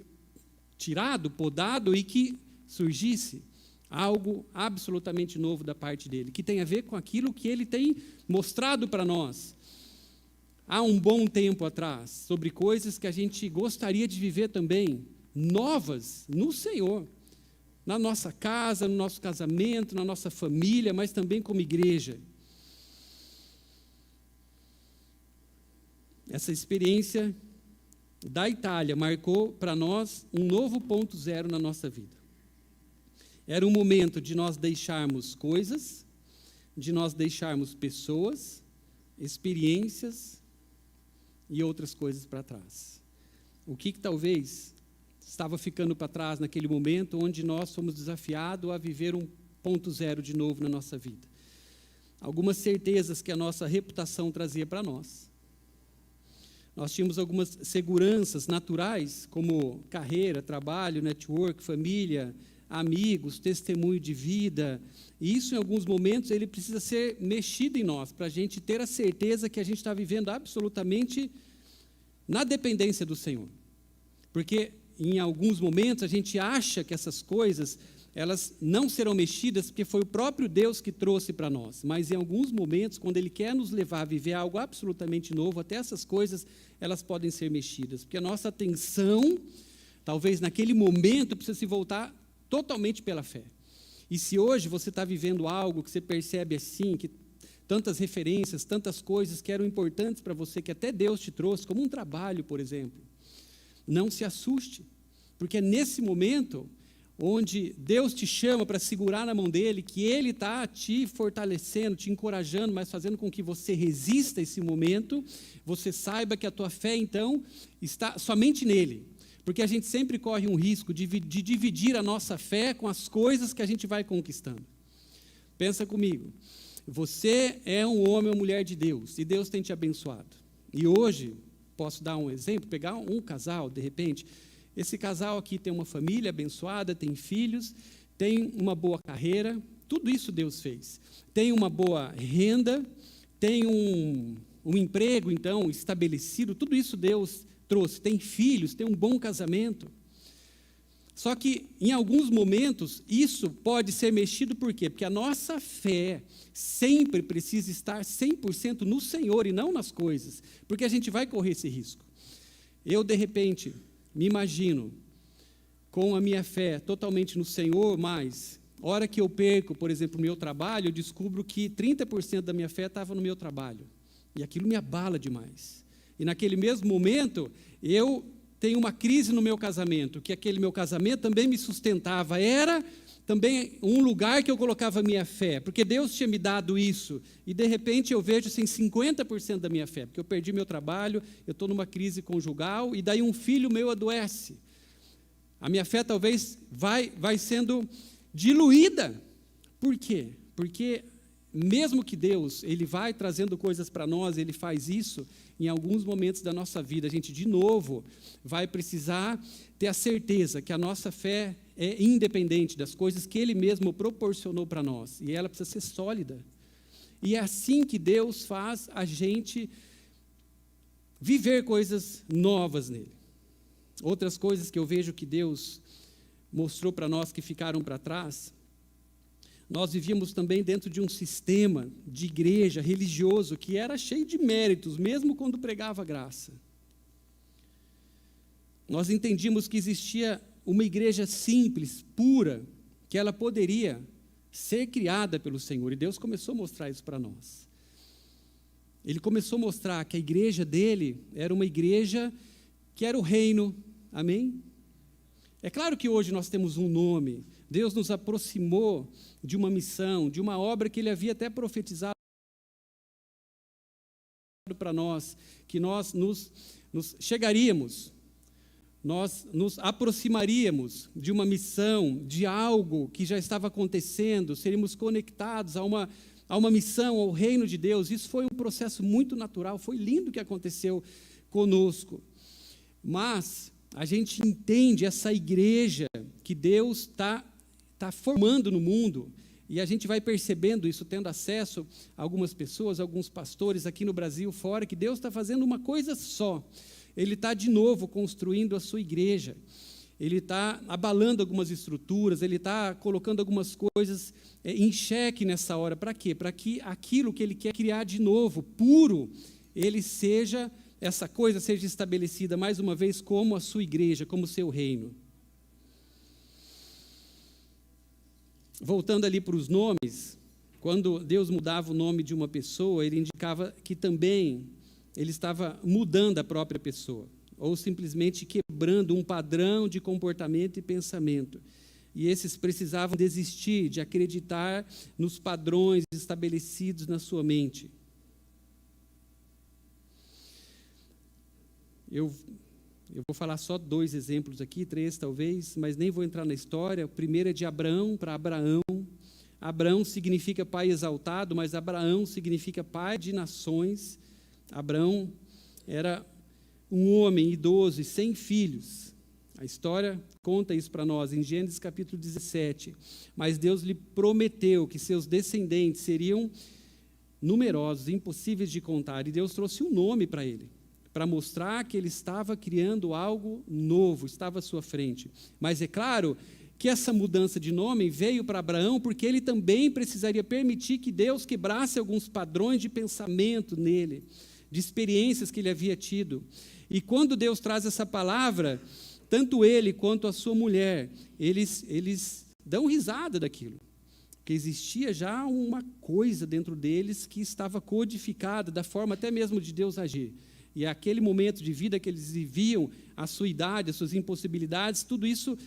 tirado, podado, e que surgisse algo absolutamente novo da parte dele, que tem a ver com aquilo que ele tem mostrado para nós há um bom tempo atrás, sobre coisas que a gente gostaria de viver também, novas no Senhor, na nossa casa, no nosso casamento, na nossa família, mas também como igreja. Essa experiência da Itália marcou para nós um novo ponto zero na nossa vida. Era um momento de nós deixarmos coisas, de nós deixarmos pessoas, experiências e outras coisas para trás. O que talvez estava ficando para trás naquele momento onde nós fomos desafiados a viver um ponto zero de novo na nossa vida? Algumas certezas que a nossa reputação trazia para nós. Nós tínhamos algumas seguranças naturais, como carreira, trabalho, network, família, amigos, testemunho de vida. E isso, em alguns momentos, ele precisa ser mexido em nós, para a gente ter a certeza que a gente está vivendo absolutamente na dependência do Senhor. Porque, em alguns momentos, a gente acha que essas coisas, elas não serão mexidas, porque foi o próprio Deus que trouxe para nós. Mas, em alguns momentos, quando Ele quer nos levar a viver algo absolutamente novo, até essas coisas, elas podem ser mexidas. Porque a nossa atenção, talvez naquele momento, precisa se voltar totalmente pela fé. E se hoje você está vivendo algo que você percebe assim, que tantas referências, tantas coisas que eram importantes para você, que até Deus te trouxe, como um trabalho, por exemplo, não se assuste, porque é nesse momento onde Deus te chama para segurar na mão dele, que Ele está te fortalecendo, te encorajando, mas fazendo com que você resista a esse momento, você saiba que a tua fé, então, está somente nele. Porque a gente sempre corre um risco de dividir a nossa fé com as coisas que a gente vai conquistando. Pensa comigo, você é um homem ou mulher de Deus, e Deus tem te abençoado. E hoje, posso dar um exemplo, pegar um casal, de repente, Esse casal aqui tem uma família abençoada, tem filhos, tem uma boa carreira, tudo isso Deus fez. Tem uma boa renda, tem um emprego, então, estabelecido, tudo isso Deus trouxe. Tem filhos, tem um bom casamento. Só que, em alguns momentos, isso pode ser mexido por quê? Porque a nossa fé sempre precisa estar 100% no Senhor e não nas coisas, porque a gente vai correr esse risco. Eu, de repente, me imagino com a minha fé totalmente no Senhor, mas, a hora que eu perco, por exemplo, o meu trabalho, eu descubro que 30% da minha fé estava no meu trabalho, e aquilo me abala demais. E naquele mesmo momento, eu tenho uma crise no meu casamento, que aquele meu casamento também me sustentava, era também um lugar que eu colocava a minha fé, porque Deus tinha me dado isso, e de repente eu vejo assim 50% da minha fé, porque eu perdi meu trabalho, eu estou numa crise conjugal, e daí um filho meu adoece. A minha fé talvez vai sendo diluída. Por quê? Porque mesmo que Deus, Ele vai trazendo coisas para nós, Ele faz isso, em alguns momentos da nossa vida, a gente, de novo, vai precisar ter a certeza que a nossa fé é independente das coisas que Ele mesmo proporcionou para nós, e ela precisa ser sólida. E é assim que Deus faz a gente viver coisas novas nele. Outras coisas que eu vejo que Deus mostrou para nós que ficaram para trás, nós vivíamos também dentro de um sistema de igreja religioso que era cheio de méritos, mesmo quando pregava graça. Nós entendíamos que existia uma igreja simples, pura, que ela poderia ser criada pelo Senhor, e Deus começou a mostrar isso para nós. Ele começou a mostrar que a igreja dele era uma igreja que era o reino, amém? É claro que hoje nós temos um nome, Deus nos aproximou de uma missão, de uma obra que Ele havia até profetizado para nós, que nós nos chegaríamos, nós nos aproximaríamos de uma missão, de algo que já estava acontecendo, seríamos conectados a uma missão, ao reino de Deus. Isso foi um processo muito natural, foi lindo o que aconteceu conosco. Mas a gente entende essa igreja que Deus está formando no mundo, e a gente vai percebendo isso, tendo acesso a algumas pessoas, alguns pastores aqui no Brasil, fora, que Deus está fazendo uma coisa só. Ele está de novo construindo a sua igreja, Ele está abalando algumas estruturas, Ele está colocando algumas coisas em xeque nessa hora. Para quê? Para que aquilo que Ele quer criar de novo, puro, essa coisa seja estabelecida mais uma vez como a sua igreja, como o seu reino. Voltando ali para os nomes, quando Deus mudava o nome de uma pessoa, Ele indicava que também Ele estava mudando a própria pessoa, ou simplesmente quebrando um padrão de comportamento e pensamento. E esses precisavam desistir de acreditar nos padrões estabelecidos na sua mente. Eu vou falar só 2 exemplos aqui, 3 talvez, mas nem vou entrar na história. O primeiro é de Abraão para Abraão. Abraão significa pai exaltado, mas Abraão significa pai de nações. Abraão era um homem idoso e sem filhos. A história conta isso para nós, em Gênesis capítulo 17. Mas Deus lhe prometeu que seus descendentes seriam numerosos, impossíveis de contar, e Deus trouxe um nome para ele, para mostrar que ele estava criando algo novo, estava à sua frente. Mas é claro que essa mudança de nome veio para Abraão porque ele também precisaria permitir que Deus quebrasse alguns padrões de pensamento nele, de experiências que ele havia tido. E quando Deus traz essa palavra, tanto ele quanto a sua mulher, eles dão risada daquilo, porque existia já uma coisa dentro deles que estava codificada, da forma até mesmo de Deus agir. E aquele momento de vida que eles viviam, a sua idade, as suas impossibilidades, tudo isso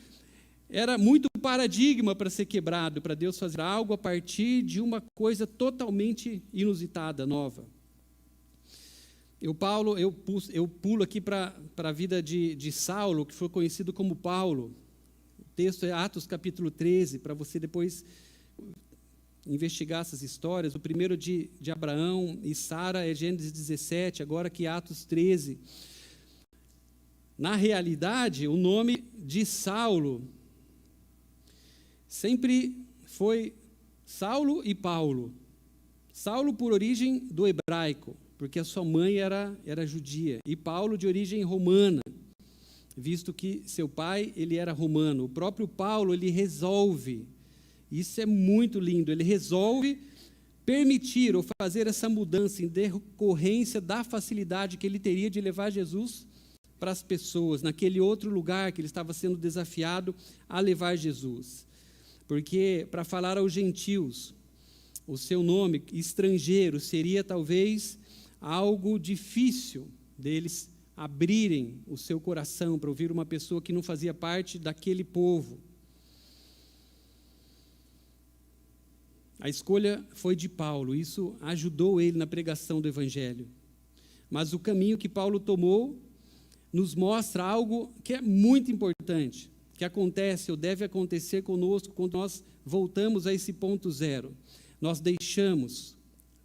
era muito paradigma para ser quebrado, para Deus fazer algo a partir de uma coisa totalmente inusitada, nova. Eu pulo aqui para a vida de Saulo, que foi conhecido como Paulo. O texto é Atos capítulo 13, para você depois investigar essas histórias. O primeiro de Abraão e Sara é Gênesis 17, agora aqui Atos 13. Na realidade, o nome de Saulo sempre foi Saulo e Paulo. Saulo por origem do hebraico, porque a sua mãe era judia, e Paulo de origem romana, visto que seu pai ele era romano. O próprio Paulo ele resolve, isso é muito lindo, ele resolve permitir ou fazer essa mudança em decorrência da facilidade que ele teria de levar Jesus para as pessoas, naquele outro lugar que ele estava sendo desafiado a levar Jesus. Porque para falar aos gentios, o seu nome estrangeiro seria talvez algo difícil deles abrirem o seu coração para ouvir uma pessoa que não fazia parte daquele povo. A escolha foi de Paulo, isso ajudou ele na pregação do Evangelho. Mas o caminho que Paulo tomou nos mostra algo que é muito importante, que acontece ou deve acontecer conosco quando nós voltamos a esse ponto zero. Nós deixamos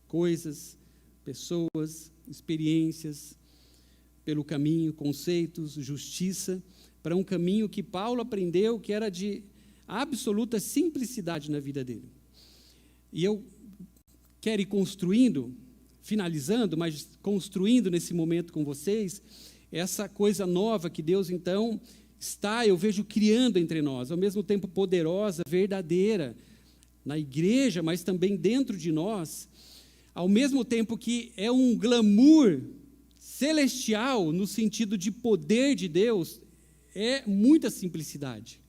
coisas, pessoas, experiências pelo caminho, conceitos, justiça, para um caminho que Paulo aprendeu que era de absoluta simplicidade na vida dele. E eu quero ir construindo, finalizando, mas construindo nesse momento com vocês, essa coisa nova que Deus, então, eu vejo criando entre nós, ao mesmo tempo poderosa, verdadeira, na igreja, mas também dentro de nós, ao mesmo tempo que é um glamour celestial, no sentido de poder de Deus, é muita simplicidade.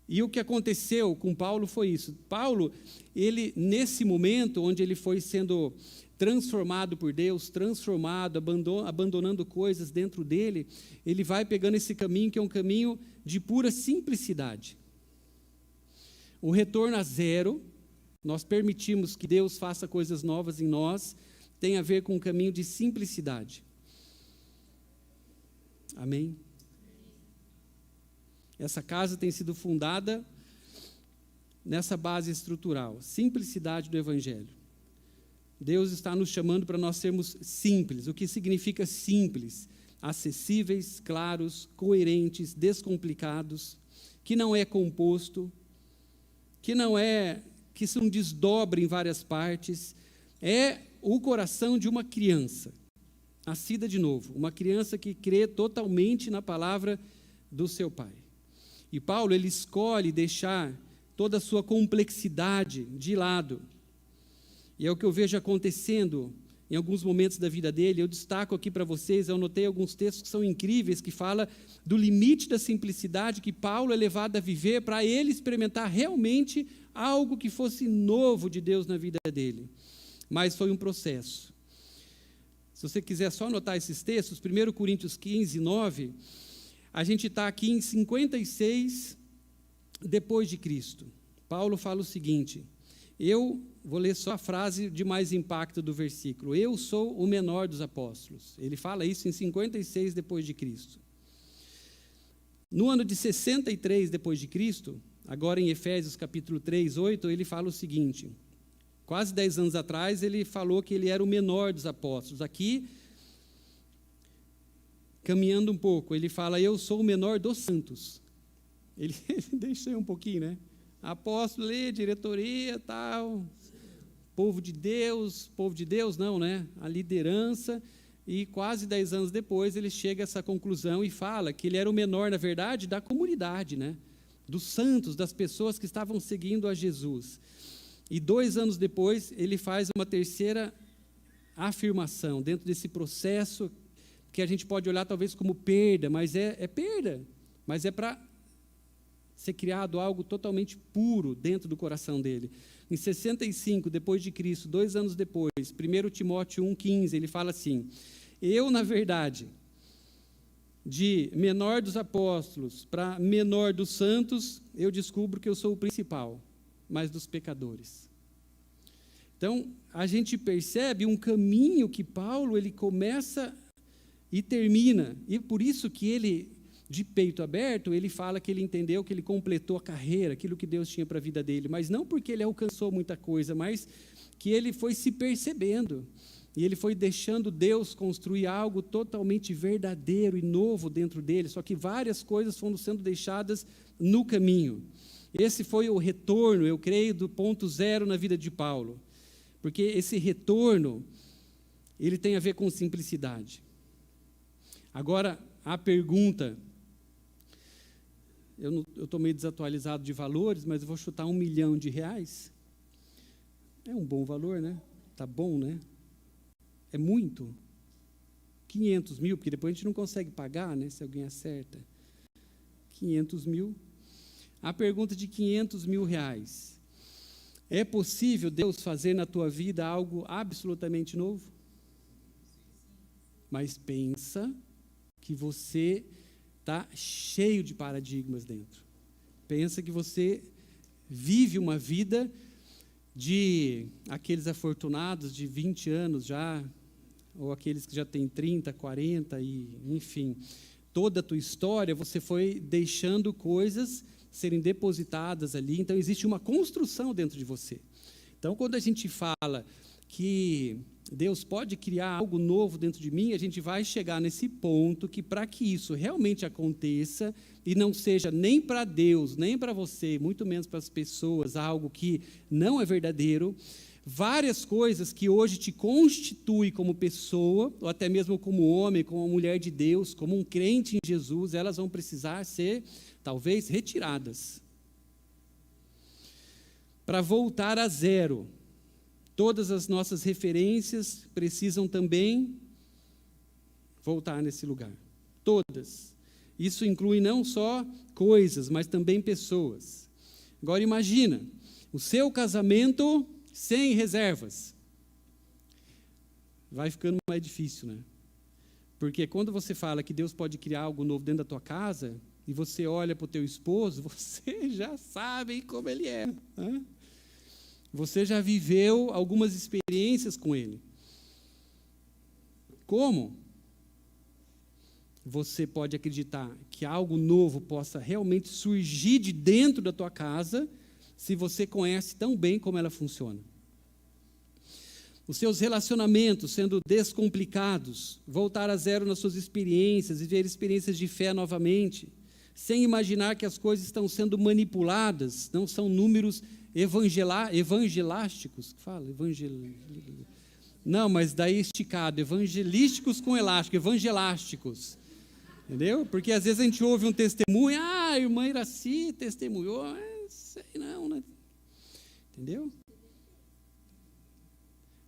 E o que aconteceu com Paulo foi isso. Paulo, ele, nesse momento, onde ele foi sendo transformado por Deus, abandonando coisas dentro dele, ele vai pegando esse caminho que é um caminho de pura simplicidade. O retorno a zero, nós permitimos que Deus faça coisas novas em nós, tem a ver com um caminho de simplicidade. Amém? Essa casa tem sido fundada nessa base estrutural, simplicidade do Evangelho. Deus está nos chamando para nós sermos simples. O que significa simples? Acessíveis, claros, coerentes, descomplicados, que não é composto, que se não desdobra em várias partes. É o coração de uma criança, nascida de novo, uma criança que crê totalmente na palavra do seu pai. E Paulo, ele escolhe deixar toda a sua complexidade de lado. E é o que eu vejo acontecendo em alguns momentos da vida dele. Eu destaco aqui para vocês, eu anotei alguns textos que são incríveis, que fala do limite da simplicidade que Paulo é levado a viver para ele experimentar realmente algo que fosse novo de Deus na vida dele. Mas foi um processo. Se você quiser só anotar esses textos, 1 Coríntios 15, 9, a gente está aqui em 56 depois de Cristo. Paulo fala o seguinte, eu vou ler só a frase de mais impacto do versículo, eu sou o menor dos apóstolos. Ele fala isso em 56 depois de Cristo. No ano de 63 depois de Cristo, agora em Efésios capítulo 3, 8, ele fala o seguinte, quase 10 anos atrás ele falou que ele era o menor dos apóstolos. Aqui, caminhando um pouco, ele fala, eu sou o menor dos santos. Ele deixa aí um pouquinho, né? Apóstolo, diretoria, tal, povo de Deus não, né? A liderança, e quase 10 anos depois ele chega a essa conclusão e fala que ele era o menor, na verdade, da comunidade, né? Dos santos, das pessoas que estavam seguindo a Jesus. E 2 anos depois ele faz uma terceira afirmação, dentro desse processo que a gente pode olhar talvez como perda, mas é perda, mas é para ser criado algo totalmente puro dentro do coração dele. Em 65, depois de Cristo, 2 anos depois, 1 Timóteo 1,15, ele fala assim, eu, na verdade, de menor dos apóstolos para menor dos santos, eu descubro que eu sou o principal, mas dos pecadores. Então, a gente percebe um caminho que Paulo, ele começa e termina, e por isso que ele, de peito aberto, ele fala que ele entendeu que ele completou a carreira, aquilo que Deus tinha para a vida dele, mas não porque ele alcançou muita coisa, mas que ele foi se percebendo E ele foi deixando Deus construir algo totalmente verdadeiro e novo dentro dele, só que várias coisas foram sendo deixadas no caminho. Esse foi o retorno, eu creio, do ponto zero na vida de Paulo. Porque esse retorno, ele tem a ver com simplicidade. Agora, a pergunta, eu estou meio desatualizado de valores, mas eu vou chutar R$1 milhão. É um bom valor, né? Tá bom, né? É muito. 500 mil, porque depois a gente não consegue pagar, né, se alguém acerta. 500 mil. A pergunta de R$500 mil. É possível Deus fazer na tua vida algo absolutamente novo? Mas pensa que você está cheio de paradigmas dentro. Pensa que você vive uma vida de aqueles afortunados de 20 anos já, ou aqueles que já têm 30, 40, e, enfim, toda a tua história, você foi deixando coisas serem depositadas ali, então existe uma construção dentro de você. Então, quando a gente fala que Deus pode criar algo novo dentro de mim, a gente vai chegar nesse ponto que, para que isso realmente aconteça, e não seja nem para Deus, nem para você, muito menos para as pessoas, algo que não é verdadeiro, várias coisas que hoje te constituem como pessoa, ou até mesmo como homem, como uma mulher de Deus, como um crente em Jesus, elas vão precisar ser, talvez, retiradas. Para voltar a zero, todas as nossas referências precisam também voltar nesse lugar. Todas. Isso inclui não só coisas, mas também pessoas. Agora imagina, o seu casamento sem reservas. Vai ficando mais difícil, né? Porque quando você fala que Deus pode criar algo novo dentro da tua casa, e você olha para o teu esposo, você já sabe como ele é. Né? Você já viveu algumas experiências com ele. Como você pode acreditar que algo novo possa realmente surgir de dentro da tua casa, se você conhece tão bem como ela funciona? Os seus relacionamentos sendo descomplicados, voltar a zero nas suas experiências, viver experiências de fé novamente, sem imaginar que as coisas estão sendo manipuladas, não são números evangelásticos, fala, não, mas daí esticado, evangelísticos com elástico, evangelásticos, entendeu? Porque às vezes a gente ouve um testemunho, a irmã Iraci testemunhou, sei não, né? Entendeu?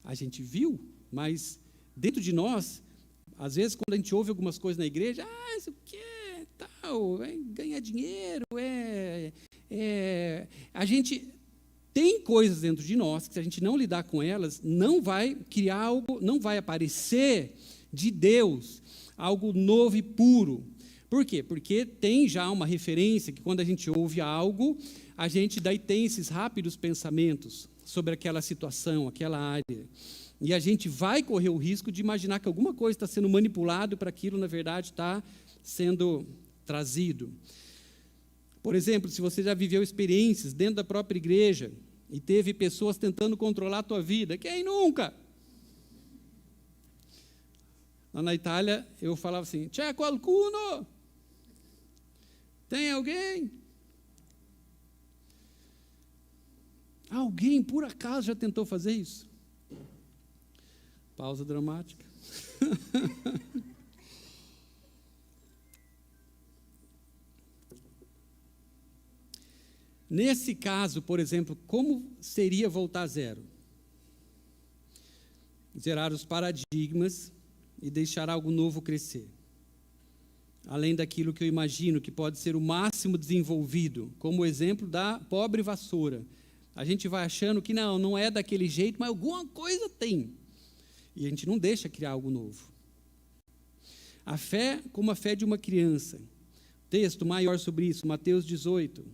A gente viu, mas dentro de nós, às vezes quando a gente ouve algumas coisas na igreja, isso o que é tal, ganhar dinheiro, a gente tem coisas dentro de nós que, se a gente não lidar com elas, não vai criar algo, não vai aparecer de Deus algo novo e puro. Por quê? Porque tem já uma referência que, quando a gente ouve algo, a gente daí tem esses rápidos pensamentos sobre aquela situação, aquela área. E a gente vai correr o risco de imaginar que alguma coisa está sendo manipulado para aquilo, na verdade, está sendo trazido. Por exemplo, se você já viveu experiências dentro da própria igreja e teve pessoas tentando controlar a tua vida, quem nunca? Lá na Itália, eu falava assim, c'è qualcuno? Tem alguém? Alguém, por acaso, já tentou fazer isso? Pausa dramática. Nesse caso, por exemplo, como seria voltar a zero? Zerar os paradigmas e deixar algo novo crescer. Além daquilo que eu imagino que pode ser o máximo desenvolvido, como o exemplo da pobre vassoura. A gente vai achando que não é daquele jeito, mas alguma coisa tem. E a gente não deixa criar algo novo. A fé como a fé de uma criança. Texto maior sobre isso, Mateus 18.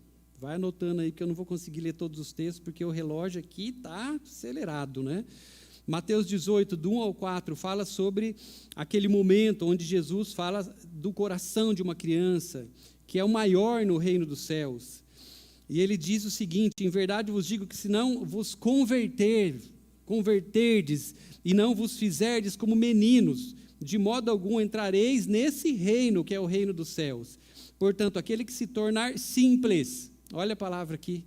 Vai anotando aí que eu não vou conseguir ler todos os textos, porque o relógio aqui está acelerado, né? Mateus 18, do 1 ao 4, fala sobre aquele momento onde Jesus fala do coração de uma criança, que é o maior no reino dos céus. E ele diz o seguinte, em verdade vos digo que se não vos converter, converterdes e não vos fizerdes como meninos, de modo algum entrareis nesse reino que é o reino dos céus. Portanto, aquele que se tornar simples, olha a palavra aqui,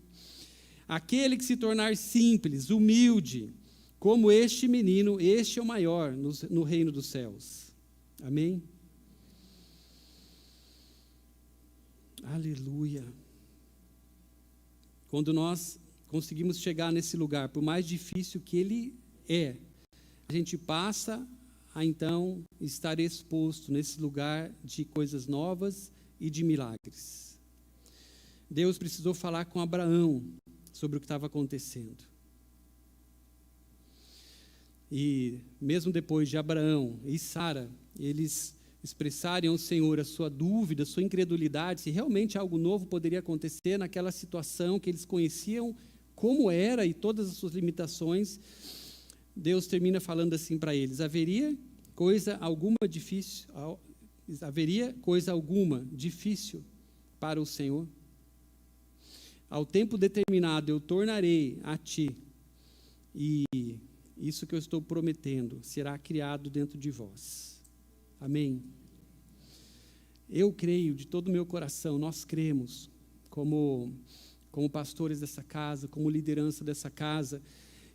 aquele que se tornar simples, humilde, como este menino, este é o maior no reino dos céus. Amém? Aleluia. Quando nós conseguimos chegar nesse lugar, por mais difícil que ele é, a gente passa a então estar exposto nesse lugar de coisas novas e de milagres. Deus precisou falar com Abraão sobre o que estava acontecendo. E mesmo depois de Abraão e Sara, eles expressarem ao Senhor a sua dúvida, a sua incredulidade, se realmente algo novo poderia acontecer naquela situação que eles conheciam como era e todas as suas limitações, Deus termina falando assim para eles: haveria coisa alguma difícil para o Senhor? Ao tempo determinado eu tornarei a ti, e isso que eu estou prometendo será criado dentro de vós. Amém? Eu creio de todo o meu coração, nós cremos, como pastores dessa casa, como liderança dessa casa,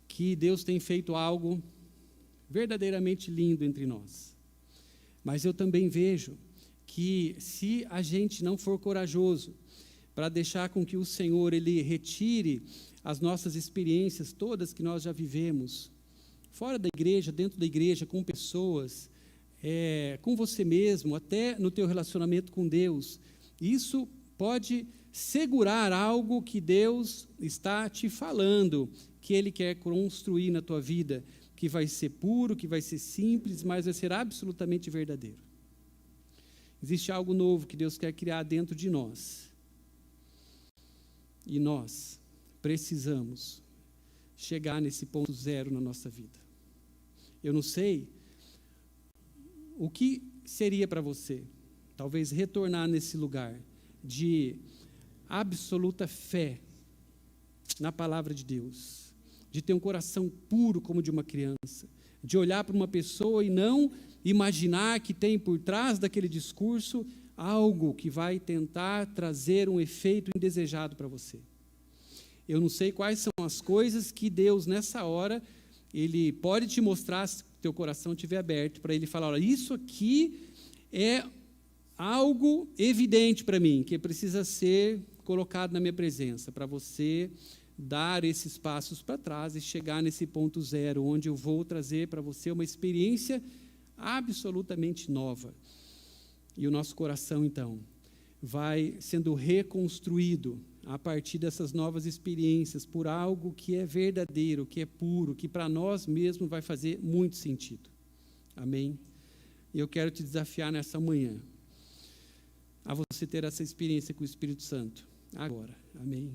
que Deus tem feito algo verdadeiramente lindo entre nós. Mas eu também vejo que se a gente não for corajoso para deixar com que o Senhor ele retire as nossas experiências todas que nós já vivemos, fora da igreja, dentro da igreja, com pessoas, com você mesmo, até no teu relacionamento com Deus, isso pode segurar algo que Deus está te falando, que Ele quer construir na tua vida, que vai ser puro, que vai ser simples, mas vai ser absolutamente verdadeiro. Existe algo novo que Deus quer criar dentro de nós. E nós precisamos chegar nesse ponto zero na nossa vida. Eu não sei o que seria para você, talvez retornar nesse lugar de absoluta fé na palavra de Deus, de ter um coração puro como de uma criança, de olhar para uma pessoa e não imaginar que tem por trás daquele discurso algo que vai tentar trazer um efeito indesejado para você. Eu não sei quais são as coisas que Deus, nessa hora, Ele pode te mostrar, se o teu coração estiver aberto, para Ele falar: olha, isso aqui é algo evidente para mim, que precisa ser colocado na minha presença, para você dar esses passos para trás e chegar nesse ponto zero, onde eu vou trazer para você uma experiência absolutamente nova. E o nosso coração, então, vai sendo reconstruído a partir dessas novas experiências, por algo que é verdadeiro, que é puro, que para nós mesmos vai fazer muito sentido. Amém? E eu quero te desafiar nessa manhã a você ter essa experiência com o Espírito Santo agora. Amém?